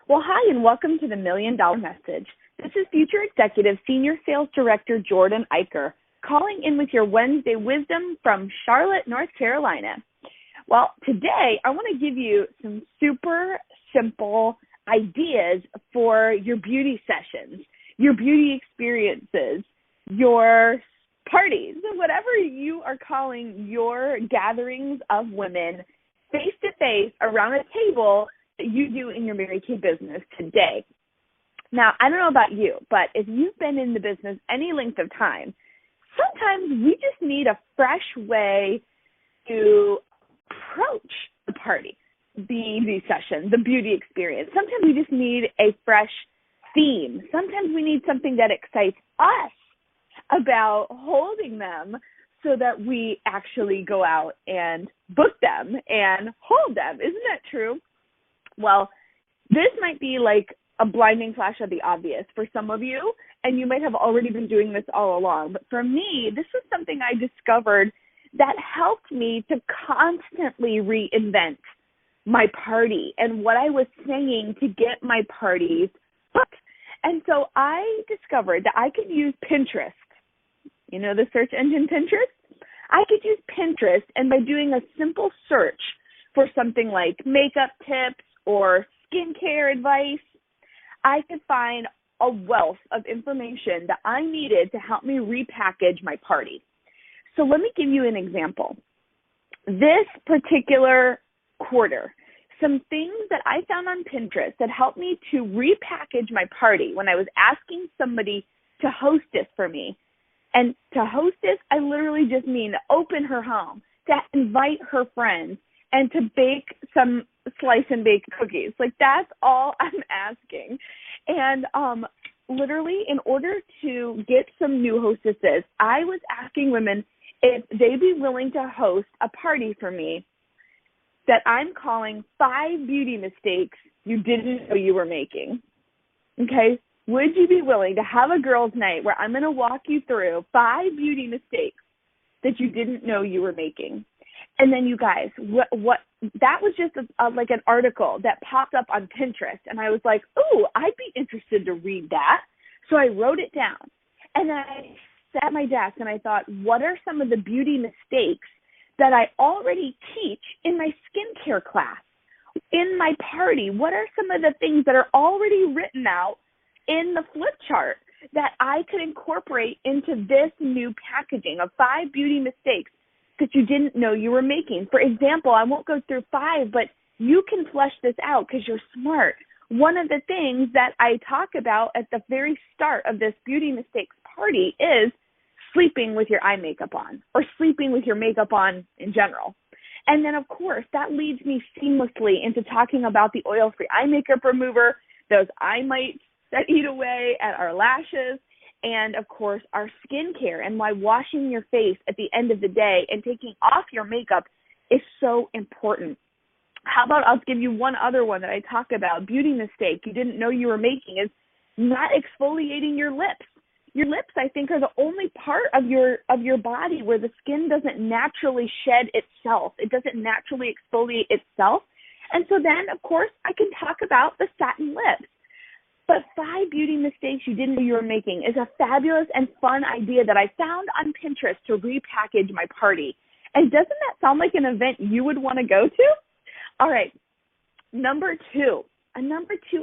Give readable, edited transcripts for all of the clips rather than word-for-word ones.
Well, hi, and welcome to the $1 Million Message. This is Future Executive Senior Sales Director Jordan Eicher calling in with your Wednesday wisdom from Charlotte, North Carolina. Well, today I want to give you some super simple ideas for your beauty sessions, your beauty experiences, your parties, whatever you are calling your gatherings of women face-to-face around a table that you do in your Mary Kay business today. Now, I don't know about you, but if you've been in the business any length of time, sometimes we just need a fresh way to approach the party, the beauty session, the beauty experience. Sometimes we just need a fresh theme. Sometimes we need something that excites us about holding them so that we actually go out and book them and hold them. Isn't that true? Well, this might be like a blinding flash of the obvious for some of you, and you might have already been doing this all along. But for me, this was something I discovered that helped me to constantly reinvent my party and what I was saying to get my parties booked. And so I discovered that I could use Pinterest. You know the search engine Pinterest? I could use Pinterest, and by doing a simple search for something like makeup tips or skincare advice, I could find a wealth of information that I needed to help me repackage my party. So let me give you an example. This particular quarter, some things that I found on Pinterest that helped me to repackage my party when I was asking somebody to hostess for me. And to hostess, I literally just mean to open her home, to invite her friends, and to bake some slice and bake cookies. Like, that's all I'm asking. And literally, in order to get some new hostesses, I was asking women if they'd be willing to host a party for me that I'm calling 5 beauty mistakes you didn't know you were making. Okay? Would you be willing to have a girls' night where I'm going to walk you through 5 beauty mistakes that you didn't know you were making? And then you guys, what that was just like an article that popped up on Pinterest, and I was like, ooh, I'd be interested to read that. So I wrote it down, and then I sat at my desk and I thought, what are some of the beauty mistakes that I already teach in my skincare class, in my party? What are some of the things that are already written out in the flip chart that I could incorporate into this new packaging of 5 beauty mistakes that you didn't know you were making? For example, I won't go through 5, but you can flesh this out because you're smart. One of the things that I talk about at the very start of this beauty mistakes party is sleeping with your eye makeup on, or sleeping with your makeup on in general. And then, of course, that leads me seamlessly into talking about the oil-free eye makeup remover, those eye mites that eat away at our lashes, and, of course, our skincare, and why washing your face at the end of the day and taking off your makeup is so important. How about I'll give you one other one that I talk about, beauty mistake you didn't know you were making, is not exfoliating your lips. Your lips, I think, are the only part of your body where the skin doesn't naturally shed itself. It doesn't naturally exfoliate itself. And so then, of course, I can talk about the satin lips. But 5 beauty mistakes you didn't know you were making is a fabulous and fun idea that I found on Pinterest to repackage my party. And doesn't that sound like an event you would want to go to? All right, number 2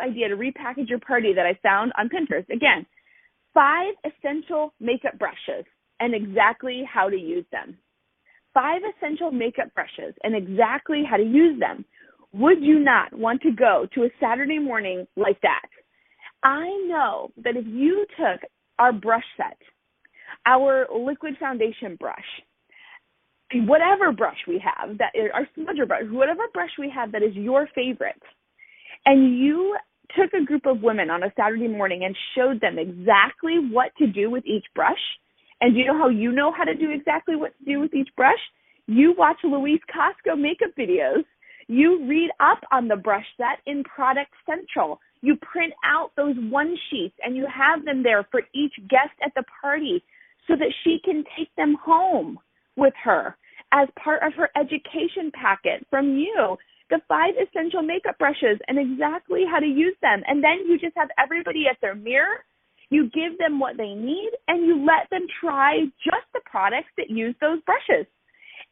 idea to repackage your party that I found on Pinterest. Again, 5 essential makeup brushes and exactly how to use them. 5 essential makeup brushes and exactly how to use them. Would you not want to go to a Saturday morning like that? I know that if you took our brush set, our liquid foundation brush, whatever brush we have, that is our smudger brush, whatever brush we have that is your favorite, and you took a group of women on a Saturday morning and showed them exactly what to do with each brush, and do you know how to do exactly what to do with each brush? You watch Louise Costco makeup videos. You read up on the brush set in Product Central. You print out those one sheets and you have them there for each guest at the party so that she can take them home with her as part of her education packet from you. the 5 essential makeup brushes and exactly how to use them. And then you just have everybody at their mirror. You give them what they need, and you let them try just the products that use those brushes.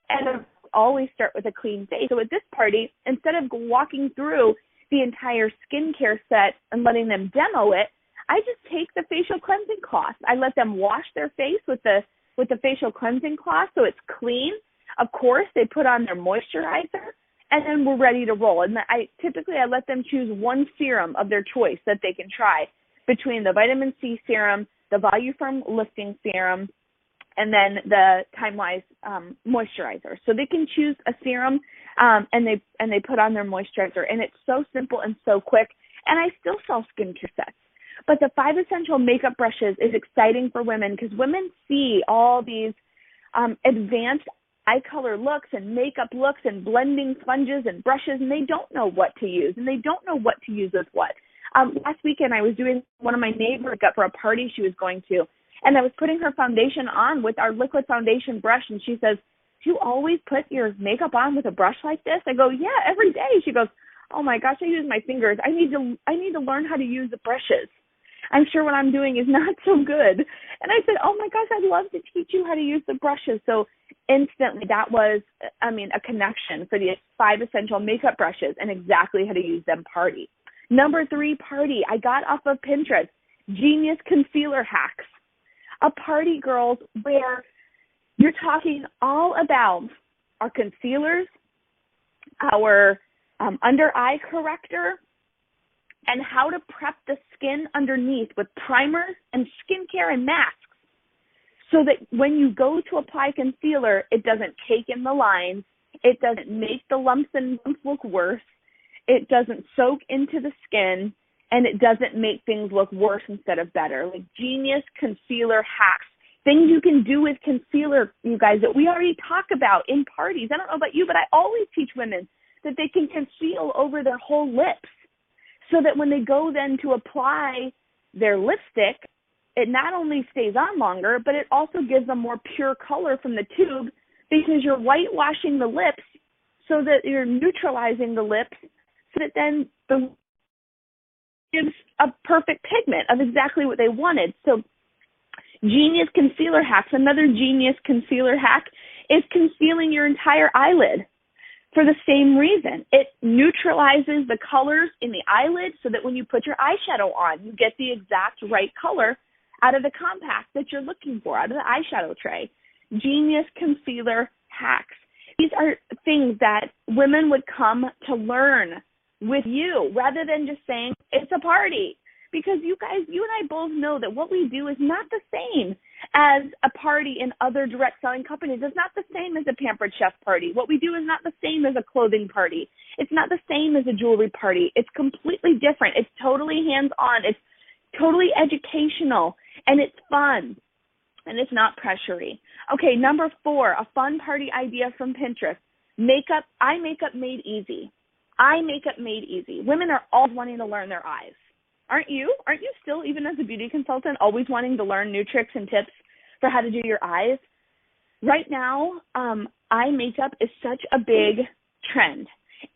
And I always start with a clean face. So at this party, instead of walking through the entire skincare set and letting them demo it, I just take the facial cleansing cloth. I let them wash their face with the facial cleansing cloth so it's clean. Of course, they put on their moisturizer, and then we're ready to roll. And I let them choose one serum of their choice that they can try between the vitamin C serum, the Voluform lifting serum, and then the Time-Wise moisturizer. So they can choose a serum, and they put on their moisturizer. And it's so simple and so quick. And I still sell skincare sets. But the 5 essential makeup brushes is exciting for women because women see all these advanced eye color looks and makeup looks and blending sponges and brushes, and they don't know what to use, and they don't know what to use with what. Last weekend, I was doing one of my neighbors got for a party she was going to, and I was putting her foundation on with our liquid foundation brush, and she says, "Do you always put your makeup on with a brush like this?" I go, "Yeah, every day." She goes, "Oh my gosh, I use my fingers. I need to learn how to use the brushes. I'm sure what I'm doing is not so good." And I said, "Oh my gosh, I'd love to teach you how to use the brushes." So instantly that was, a connection for the 5 essential makeup brushes and exactly how to use them party. Number 3 party, I got off of Pinterest, Genius Concealer Hacks. A party, girls, where you're talking all about our concealers, our under eye corrector, and how to prep the skin underneath with primers and skincare and masks so that when you go to apply concealer, it doesn't cake in the lines, it doesn't make the lumps and bumps look worse, it doesn't soak into the skin, and it doesn't make things look worse instead of better. Like Genius Concealer Hacks. Things you can do with concealer, you guys, that we already talk about in parties. I don't know about you, but I always teach women that they can conceal over their whole lips so that when they go then to apply their lipstick, it not only stays on longer, but it also gives them more pure color from the tube because you're whitewashing the lips so that you're neutralizing the lips so that then the gives a perfect pigment of exactly what they wanted. So Genius Concealer Hacks, another Genius Concealer hack is concealing your entire eyelid for the same reason. It neutralizes the colors in the eyelid so that when you put your eyeshadow on, you get the exact right color out of the compact that you're looking for, out of the eyeshadow tray. Genius Concealer Hacks. These are things that women would come to learn with you rather than just saying, it's a party. Because you guys, you and I both know that what we do is not the same as a party in other direct selling companies. It's not the same as a Pampered Chef party. What we do is not the same as a clothing party. It's not the same as a jewelry party. It's completely different. It's totally hands-on. It's totally educational, and it's fun, and it's not pressury. Okay, number 4, a fun party idea from Pinterest. Eye makeup made easy. Eye makeup made easy. Women are always wanting to learn their eyes. Aren't you? Aren't you still, even as a beauty consultant, always wanting to learn new tricks and tips for how to do your eyes? Right now, eye makeup is such a big trend.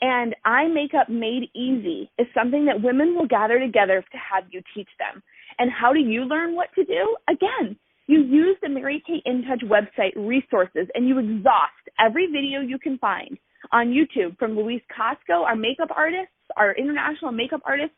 And eye makeup made easy is something that women will gather together to have you teach them. And how do you learn what to do? Again, you use the Mary Kay InTouch website resources and you exhaust every video you can find on YouTube from Louise Costco, our makeup artists, our international makeup artists.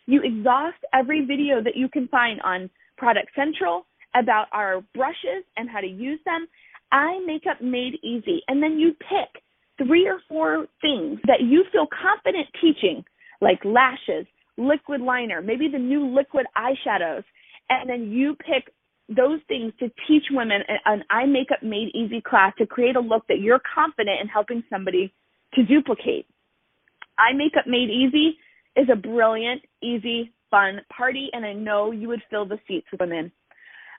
You exhaust every video that you can find on Product Central about our brushes and how to use them. Eye makeup made easy. And then you pick 3 or 4 things that you feel confident teaching, like lashes, liquid liner, maybe the new liquid eyeshadows. And then you pick those things to teach women an eye makeup made easy class to create a look that you're confident in helping somebody to duplicate. Eye makeup made easy is a brilliant, easy, fun party, and I know you would fill the seats with women.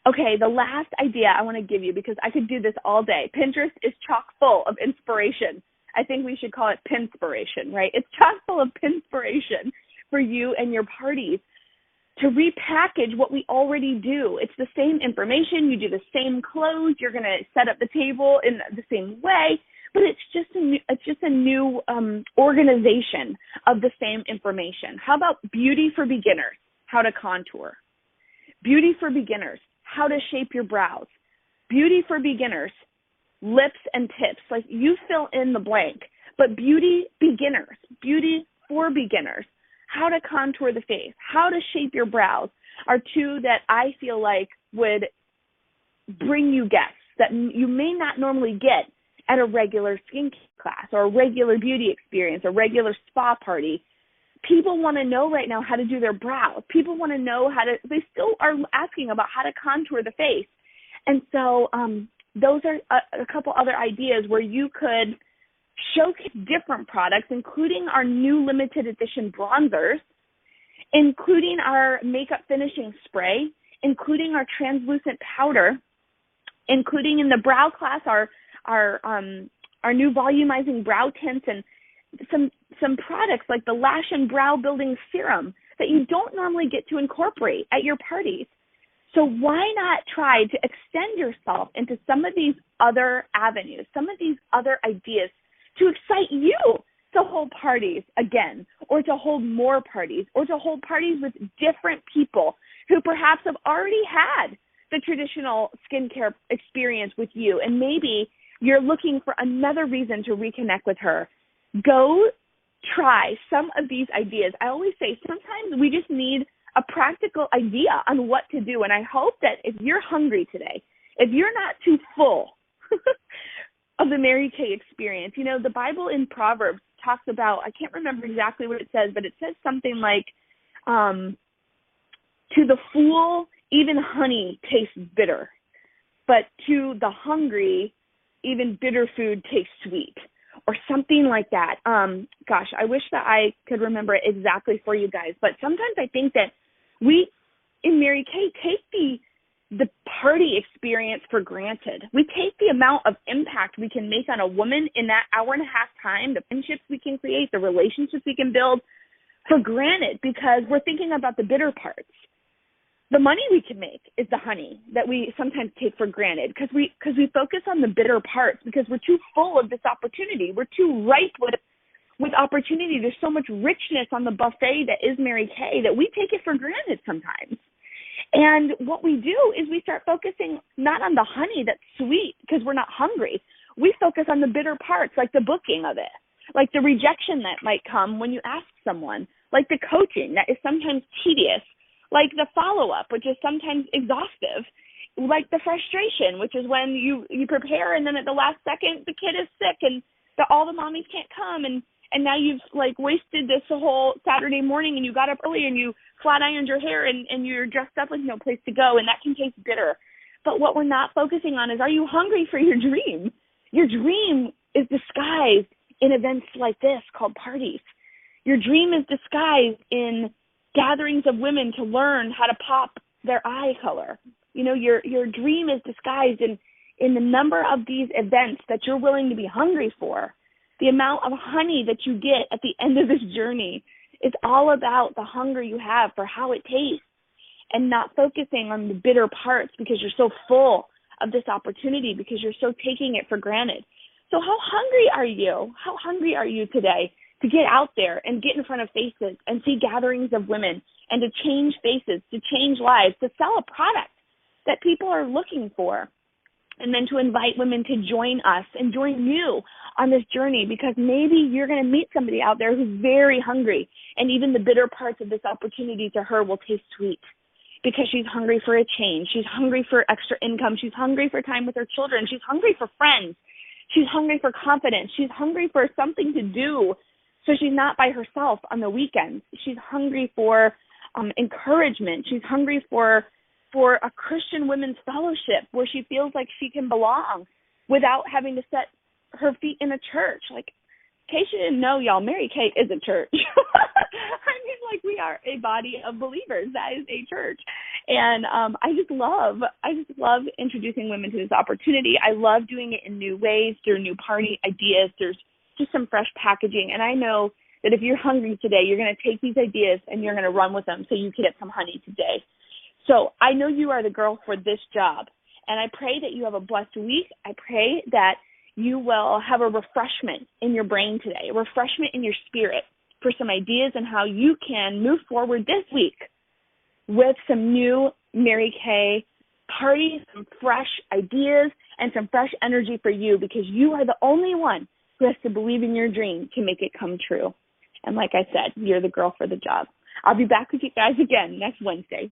Okay, the last idea I want to give you, because I could do this all day. Pinterest is chock full of inspiration. I think we should call it pinspiration, right? It's chock full of pinspiration for you and your parties to repackage what we already do. It's the same information. You do the same clothes. You're going to set up the table in the same way, but it's just a new organization of the same information. How about beauty for beginners? How to contour. Beauty for beginners. How to shape your brows. Beauty for beginners. Lips and tips. Like, you fill in the blank. But beauty beginners. Beauty for beginners. How to contour the face. How to shape your brows are two that I feel like would bring you guests that you may not normally get at a regular skincare class or a regular beauty experience, a regular spa party. People want to know right now how to do their brows. People want to know they still are asking about how to contour the face. And so those are a couple other ideas where you could showcase different products, including our new limited edition bronzers, including our makeup finishing spray, including our translucent powder, including in the brow class our new volumizing brow tints and some products like the Lash and Brow Building Serum that you don't normally get to incorporate at your parties. So why not try to extend yourself into some of these other avenues, some of these other ideas to excite you to hold parties again, or to hold more parties, or to hold parties with different people who perhaps have already had the traditional skincare experience with you, and maybe you're looking for another reason to reconnect with her. Go try some of these ideas. I always say sometimes we just need a practical idea on what to do, and I hope that if you're hungry today, if you're not too full of the Mary Kay experience, you know, the Bible in Proverbs talks about, I can't remember exactly what it says, but it says something like, to the fool, even honey tastes bitter, but to the hungry, even bitter food tastes sweet, or something like that. Gosh, I wish that I could remember it exactly for you guys, but sometimes I think that we, in Mary Kay, take the party experience for granted. We take the amount of impact we can make on a woman in that hour and a half time, the friendships we can create, the relationships we can build for granted because we're thinking about the bitter parts. The money we can make is the honey that we sometimes take for granted because we focus on the bitter parts because we're too full of this opportunity. We're too ripe with opportunity. There's so much richness on the buffet that is Mary Kay that we take it for granted sometimes. And what we do is we start focusing not on the honey that's sweet because we're not hungry. We focus on the bitter parts, like the booking of it, like the rejection that might come when you ask someone, like the coaching that is sometimes tedious, like the follow-up, which is sometimes exhaustive, like the frustration, which is when you prepare and then at the last second the kid is sick and all the mommies can't come and now you've like wasted this whole Saturday morning and you got up early and you flat ironed your hair and you're dressed up with no place to go, and that can taste bitter. But what we're not focusing on is, are you hungry for your dream? Your dream is disguised in events like this called parties. Your dream is disguised in gatherings of women to learn how to pop their eye color. You know, your dream is disguised in the number of these events that you're willing to be hungry for. The amount of honey that you get at the end of this journey is all about the hunger you have for how it tastes and not focusing on the bitter parts because you're so full of this opportunity, because you're so taking it for granted. So how hungry are you? How hungry are you today to get out there and get in front of faces and see gatherings of women and to change faces, to change lives, to sell a product that people are looking for, and then to invite women to join us and join you on this journey, because maybe you're going to meet somebody out there who's very hungry, and even the bitter parts of this opportunity to her will taste sweet because she's hungry for a change. She's hungry for extra income. She's hungry for time with her children. She's hungry for friends. She's hungry for confidence. She's hungry for something to do so she's not by herself on the weekends. She's hungry for encouragement. She's hungry for a Christian women's fellowship where she feels like she can belong without having to set her feet in a church. Like, in case you didn't know, y'all, Mary Kay is a church. I mean, like, we are a body of believers. That is a church. And I just love introducing women to this opportunity. I love doing it in new ways, through new party ideas. There's just some fresh packaging. And I know that if you're hungry today, you're going to take these ideas and you're going to run with them so you can get some honey today. So I know you are the girl for this job, and I pray that you have a blessed week. I pray that you will have a refreshment in your brain today, a refreshment in your spirit for some ideas on how you can move forward this week with some new Mary Kay parties, some fresh ideas, and some fresh energy for you, because you are the only one who has to believe in your dream to make it come true. And like I said, you're the girl for the job. I'll be back with you guys again next Wednesday.